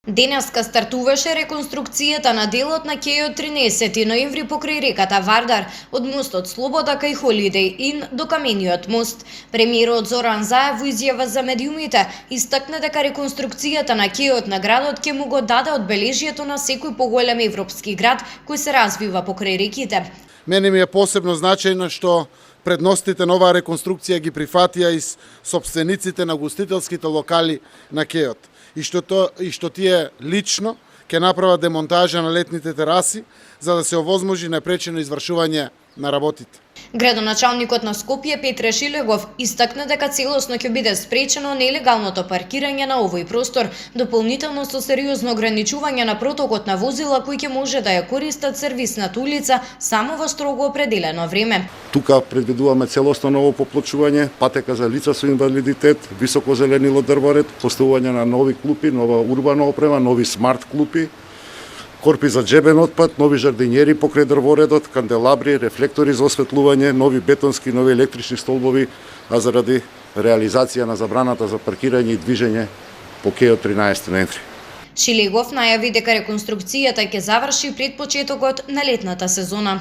Денеска стартуваше реконструкцијата на делот на кејот 13 ноември покрај реката Вардар, од мостот Слобода кај Холидеј Ин до камениот мост. Премиерот Зоран Заев во изјава за медиумите истакна дека реконструкцијата на кејот на градот ќе му го даде одбележјето на секој поголем европски град кој се развива покрај реките. Мене ми е посебно значајно што предностите на оваа реконструкција ги прифатија и сопствениците на гостителските локали на кејот. И што тие лично ќе направат демонтажа на летните тераси за да се овозможи непречено извршување на работите. Градоначалникот на Скопје Петре Шилегов истакна дека целосно ќе биде спречено нелегалното паркирање на овој простор, дополнително со сериозно ограничување на протокот на возила кои ќе може да ја користат сервисната улица само во строго определено време. Тука предвидуваме целосно ново поплочување, патека за лица со инвалидитет, високо зеленило дрворед, поставување на нови клупи, нова урбана опрема, нови смарт клупи, корпи за джебен отпад, нови жардинјери покрај дрворедот, канделабри, рефлектори за осветлување, нови бетонски, нови електрични столбови, а заради реализација на забраната за паркирање и движење по кејот 13 ноември. Шилегов најави дека реконструкцијата ќе заврши пред почетокот на летната сезона.